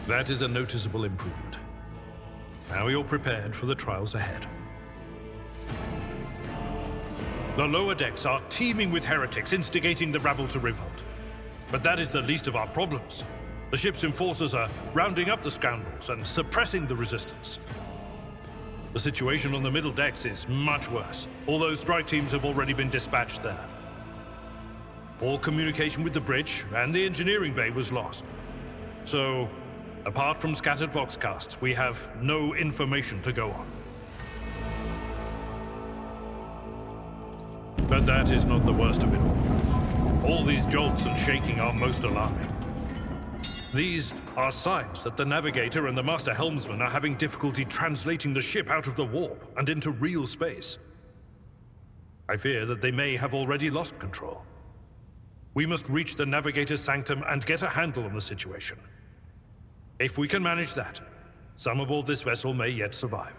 That is a noticeable improvement. Now you're prepared for the trials ahead. The lower decks are teeming with heretics instigating the rabble to revolt. But that is the least of our problems. The ship's enforcers are rounding up the scoundrels and suppressing the resistance. The situation on the middle decks is much worse, although strike teams have already been dispatched there. All communication with the bridge and the engineering bay was lost. So, apart from scattered voxcasts, we have no information to go on. But that is not the worst of it all. All these jolts and shaking are most alarming. These are signs that the navigator and the master helmsman are having difficulty translating the ship out of the warp and into real space. I fear that they may have already lost control. We must reach the navigator's sanctum and get a handle on the situation. If we can manage that, some aboard this vessel may yet survive.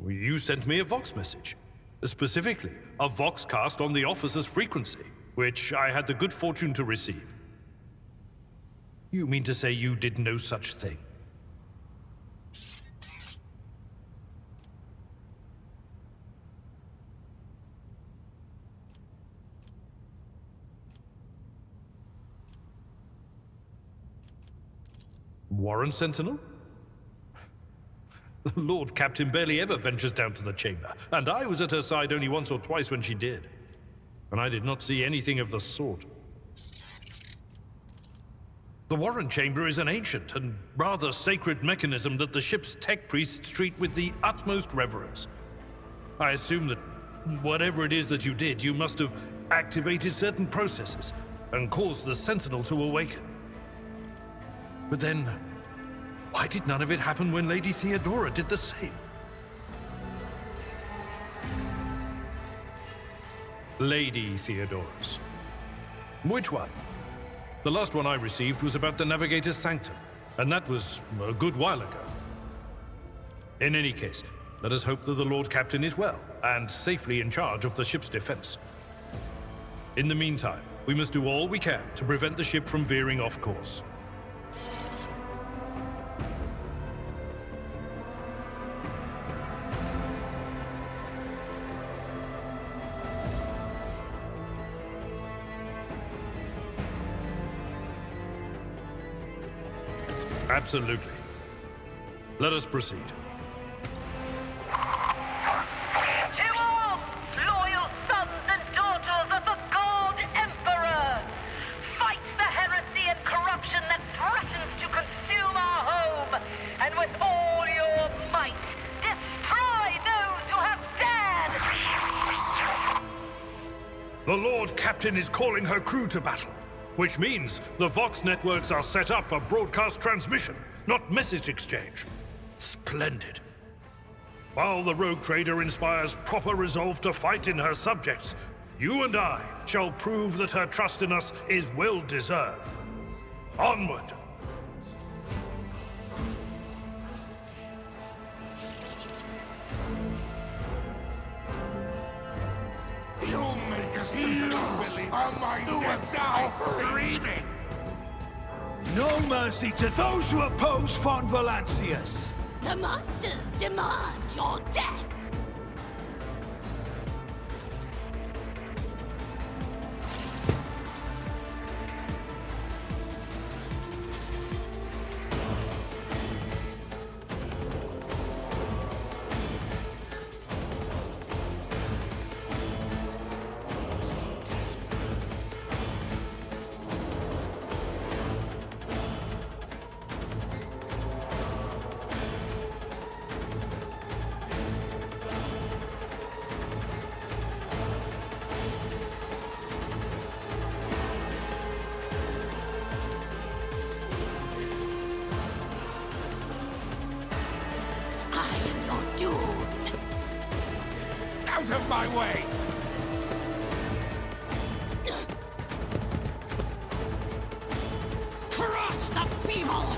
You sent me a Vox message. Specifically, a Voxcast on the officer's frequency, which I had the good fortune to receive. You mean to say you did no such thing? Warren Sentinel? The Lord Captain barely ever ventures down to the chamber, and I was at her side only once or twice when she did. And I did not see anything of the sort. The Warren Chamber is an ancient and rather sacred mechanism that the ship's tech priests treat with the utmost reverence. I assume that whatever it is that you did, you must have activated certain processes and caused the Sentinel to awaken. But then, why did none of it happen when Lady Theodora did the same? Lady Theodora's. Which one? The last one I received was about the Navigator's Sanctum, and that was a good while ago. In any case, let us hope that the Lord Captain is well, and safely in charge of the ship's defense. In the meantime, we must do all we can to prevent the ship from veering off course. Absolutely. Let us proceed. To all loyal sons and daughters of the God Emperor! Fight the heresy and corruption that threatens to consume our home! And with all your might, destroy those who have dared! The Lord Captain is calling her crew to battle, which means the Vox networks are set up for broadcast transmission, not message exchange. Splendid. While the rogue trader inspires proper resolve to fight in her subjects, you and I shall prove that her trust in us is well deserved. Onward! You'll make us die screaming! No mercy to those who oppose Von Valancius! The Masters demand your death! Out of my way! Crush the feeble!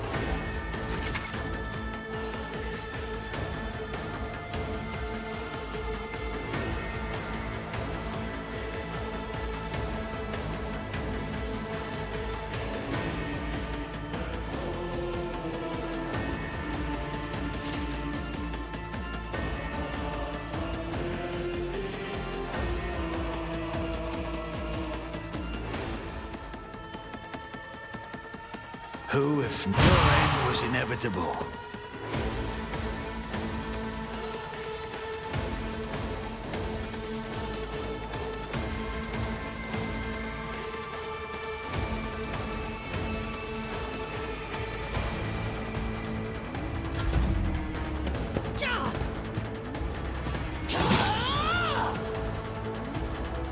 Who, if your end was inevitable?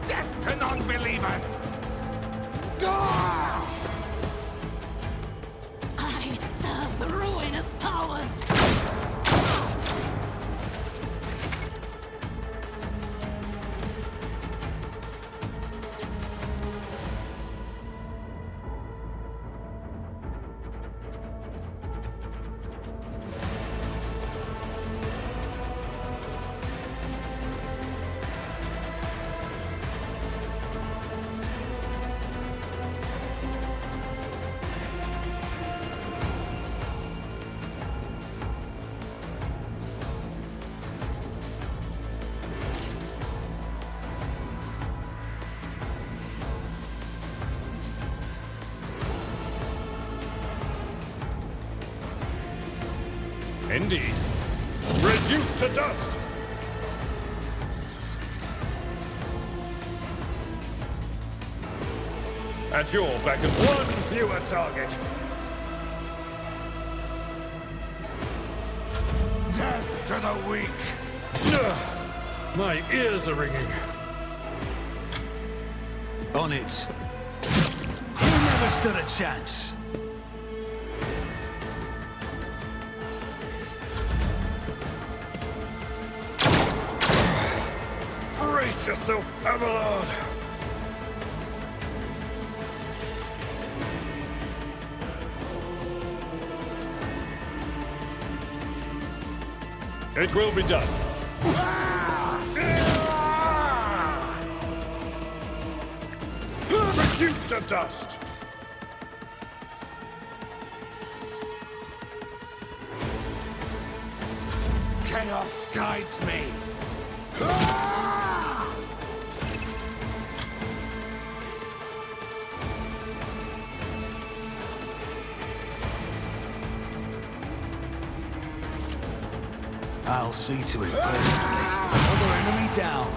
Death to non-believers! I serve the ruinous powers. Indeed. Reduced to dust! At your beck and one fewer target. Death to the weak! Ugh, my ears are ringing. On it. You never stood a chance. Brace yourself, Abelard! It will be done. Reduced to dust! Chaos guides me! I'll see to it personally. Another enemy down.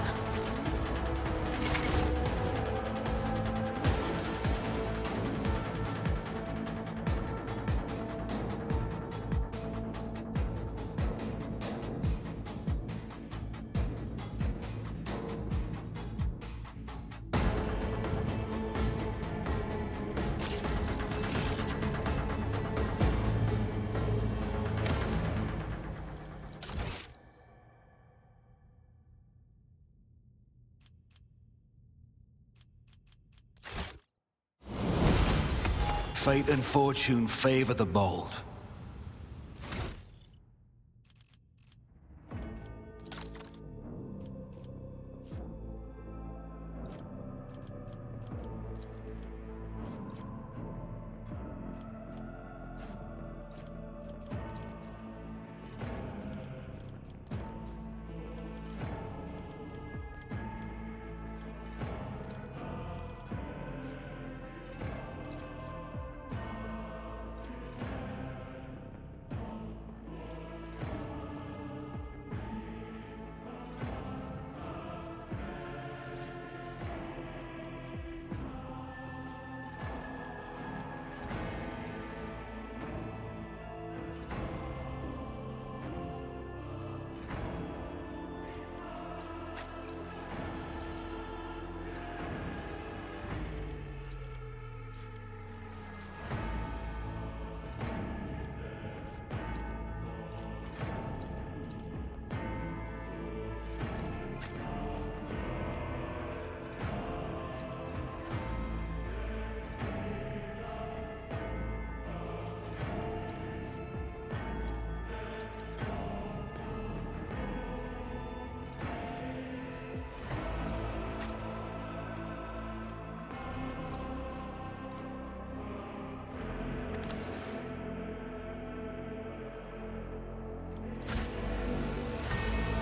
Fate and fortune favor the bold.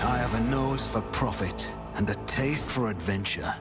I have a nose for profit and a taste for adventure.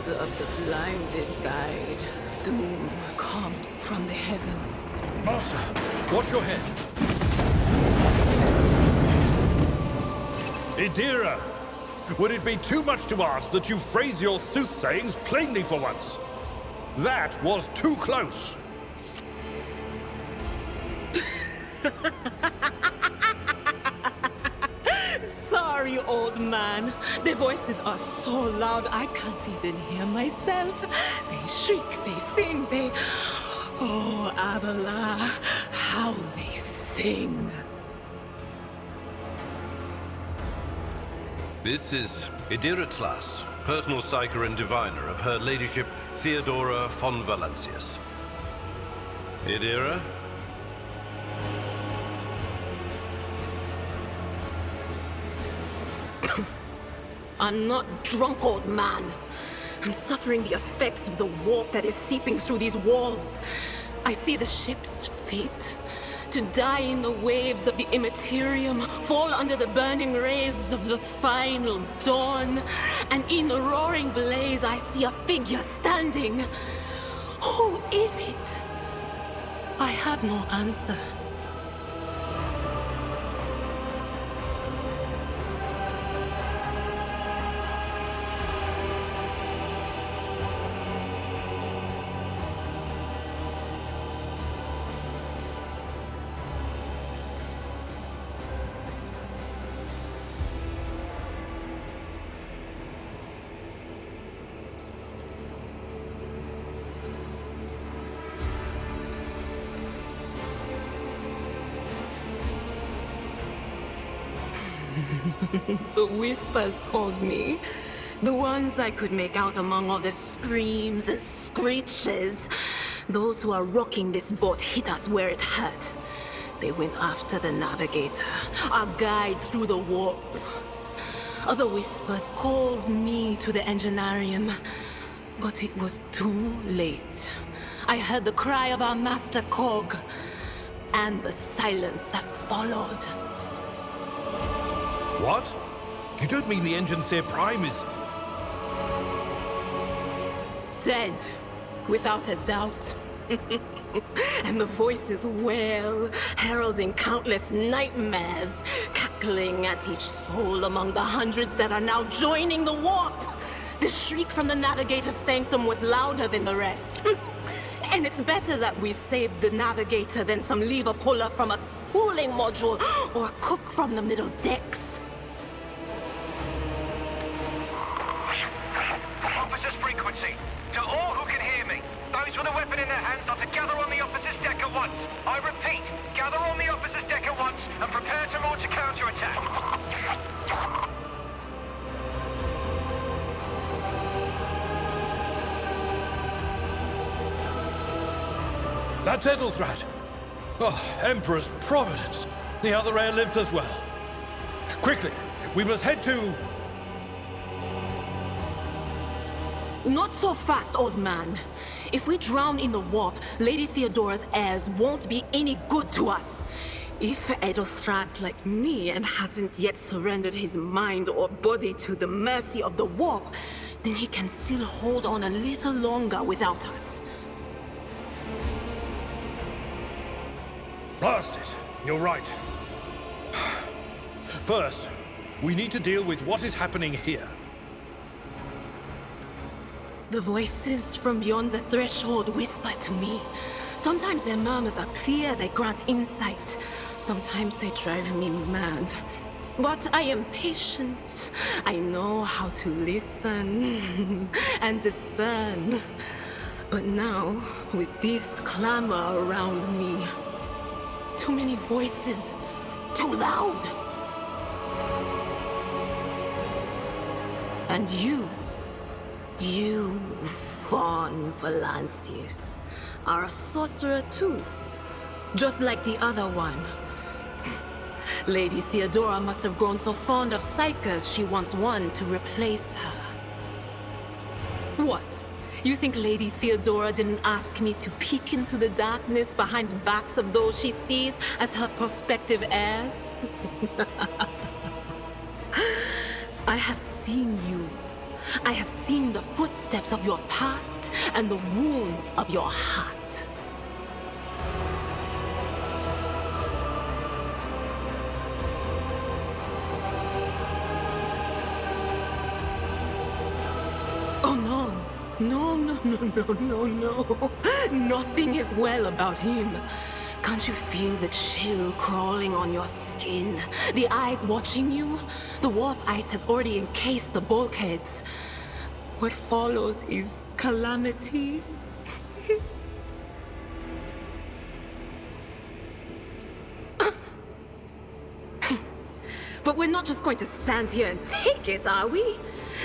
of the blinded guide. Doom comes from the heavens. Master, watch your head. Idira, would it be too much to ask that you phrase your soothsayings plainly for once? That was too close. Sorry, old man. Their voices are so loud I can't even hear myself. They shriek, they sing, they... Oh, Abala, how they sing. This is Idira Tlas, personal psyker and diviner of Her Ladyship Theodora von Valancius. Idira? I'm not drunk, old man. I'm suffering the effects of the warp that is seeping through these walls. I see the ship's fate. To die in the waves of the immaterium, fall under the burning rays of the final dawn. And in the roaring blaze, I see a figure standing. Who is it? I have no answer. The whispers called me. The ones I could make out among all the screams and screeches. Those who are rocking this boat hit us where it hurt. They went after the navigator, our guide through the warp. Other whispers called me to the enginarium, but it was too late. I heard the cry of our master Cog, and the silence that followed. What? You don't mean the Enginseer Prime is... Said, without a doubt. And the voices wail, heralding countless nightmares, cackling at each soul among the hundreds that are now joining the warp. The shriek from the Navigator's sanctum was louder than the rest. And it's better that we saved the Navigator than some lever puller from a cooling module or a cook from the middle decks. Officer's frequency. To all who can hear me, those with a weapon in their hands are to gather on the officer's deck at once. I repeat, gather on the officer's deck at once and prepare to launch a counterattack. That's Edelthrat. Oh, Emperor's Providence. The other air lives as well. Quickly, we must head to... Not so fast, old man. If we drown in the warp, Lady Theodora's heirs won't be any good to us. If Edelthrat's like me and hasn't yet surrendered his mind or body to the mercy of the warp, then he can still hold on a little longer without us. Blast it! You're right. First, we need to deal with what is happening here. The voices from beyond the threshold whisper to me. Sometimes their murmurs are clear, they grant insight. Sometimes they drive me mad. But I am patient. I know how to listen and discern. But now, with this clamor around me, too many voices, too loud. And you, von Valancius, are a sorcerer too, just like the other one. Lady Theodora must have grown so fond of psychers she wants one to replace her. What? You think Lady Theodora didn't ask me to peek into the darkness behind the backs of those she sees as her prospective heirs? I have seen you. I have seen the footsteps of your past and the wounds of your heart. Oh no. No. Nothing is well about him. Can't you feel the chill crawling on your skin? The eyes watching you? The warp ice has already encased the bulkheads. What follows is calamity. But we're not just going to stand here and take it, are we?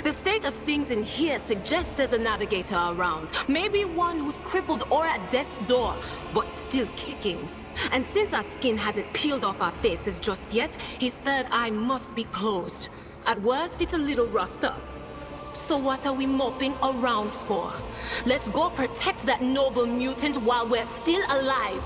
The state of things in here suggests there's a navigator around. Maybe one who's crippled or at death's door, but still kicking. And since our skin hasn't peeled off our faces just yet, his third eye must be closed. At worst, it's a little roughed up. So what are we moping around for? Let's go protect that noble mutant while we're still alive.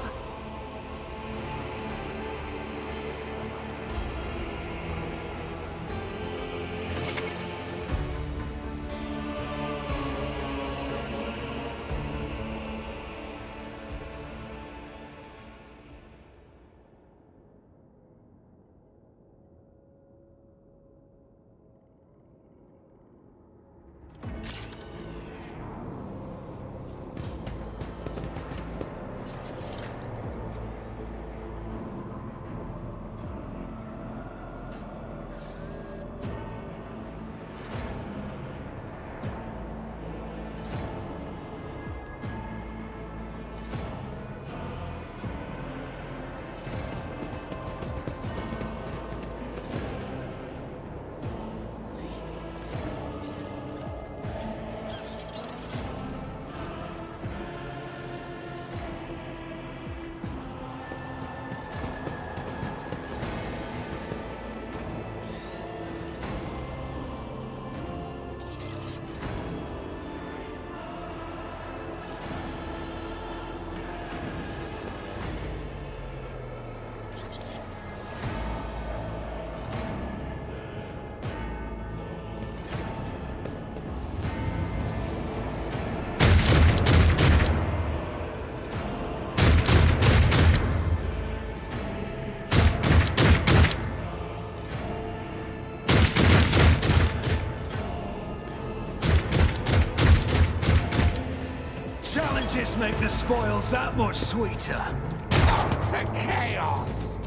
Challenges make the spoils that much sweeter. To chaos!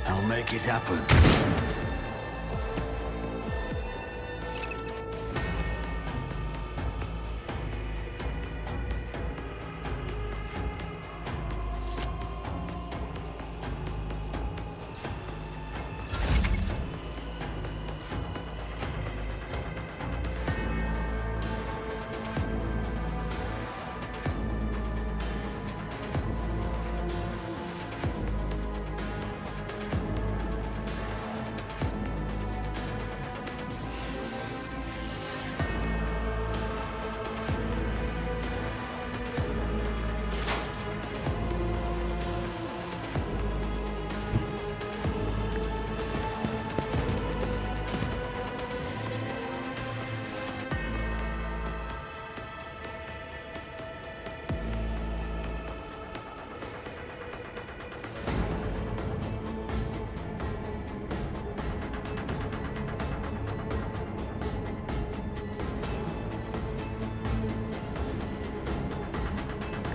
I'll make it happen.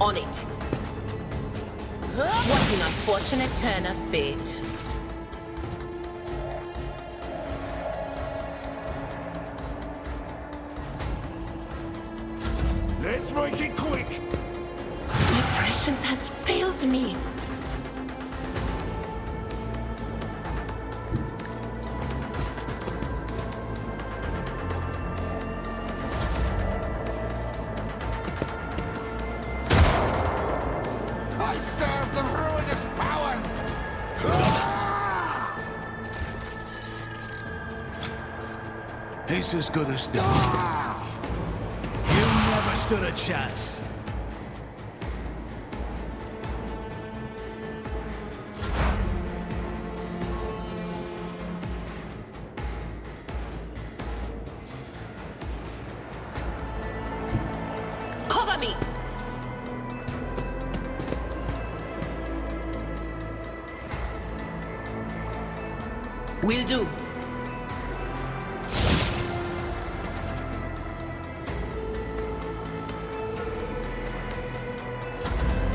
On it. What an unfortunate turn of fate. it quick! My prescience has failed me. I serve the ruinous powers! It's as good as done. You never stood a chance. Cover me! Will do.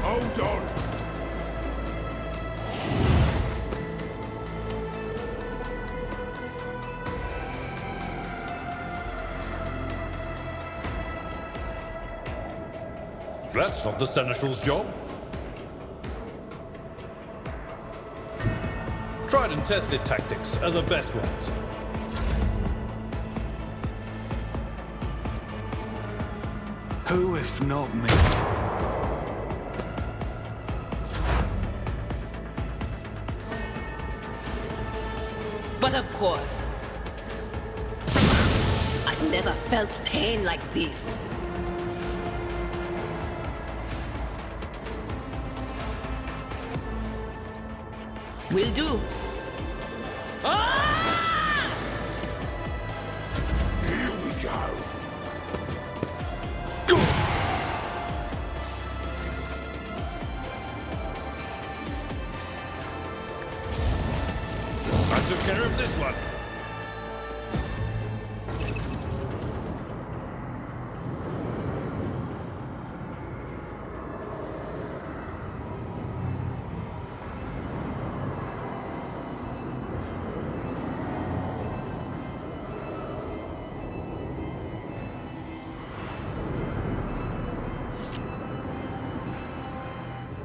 Hold on! That's not the Seneschal's job. Tried and tested tactics are the best ones. Who if not me? But of course. I've never felt pain like this. Will do. Ah! Here we go! I took care of this one.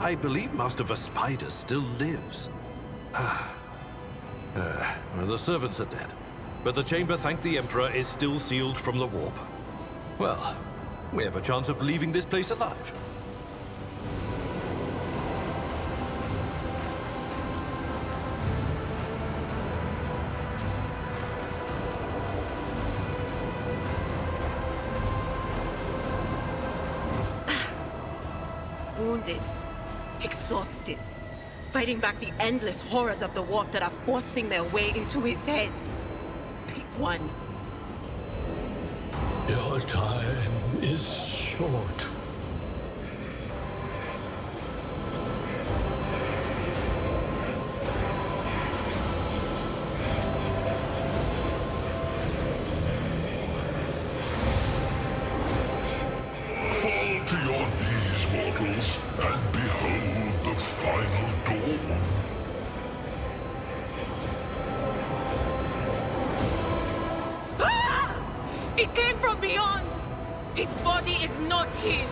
I believe Master Vespider still lives. Well, the servants are dead. But the chamber, thank the Emperor, is still sealed from the warp. Well, we have a chance of leaving this place alive. Wounded. Exhausted. Fighting back the endless horrors of the warp that are forcing their way into his head. Pick one. Your time is short. Fall to your knees, mortals, and behold the final dawn. Ah! It came from beyond! His body is not his!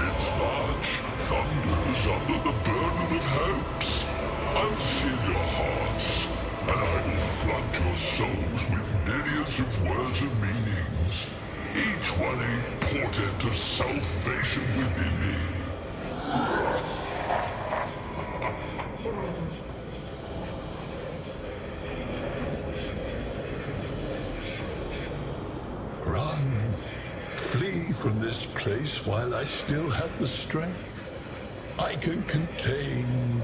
Its march thunders under the burden of hopes. Unseal your hearts, and I will flood your souls with myriads of words and meanings, each one a portent of salvation within me. Run. Flee from this place while I still have the strength. I can contain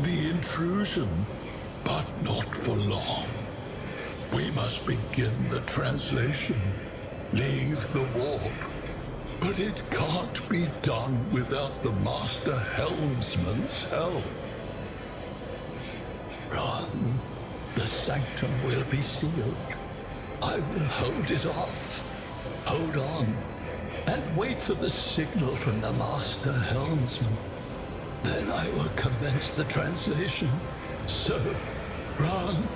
the intrusion, but not for long. We must begin the translation. Leave the warp. But it can't be done without the Master Helmsman's help. Run. The sanctum will be sealed. I will hold it off. Hold on. And wait for the signal from the Master Helmsman. Then I will commence the translation. Sir, run!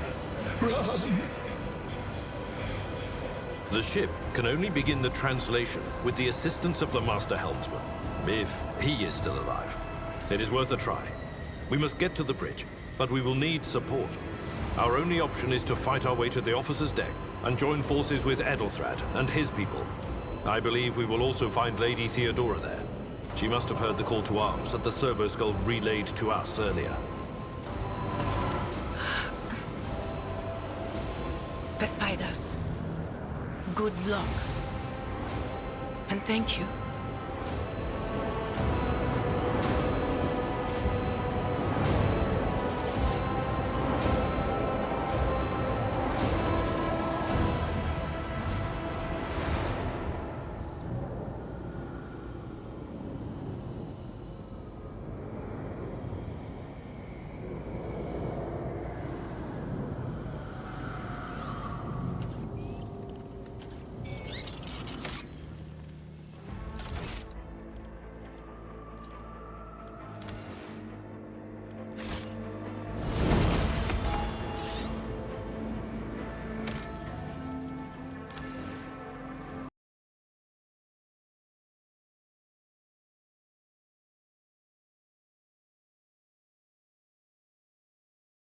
Run! The ship can only begin the translation with the assistance of the Master Helmsman, if he is still alive. It is worth a try. We must get to the bridge, but we will need support. Our only option is to fight our way to the officer's deck and join forces with Edelthrad and his people. I believe we will also find Lady Theodora there. She must have heard the call to arms that the servo skull relayed to us earlier. The spiders. Good luck. And thank you.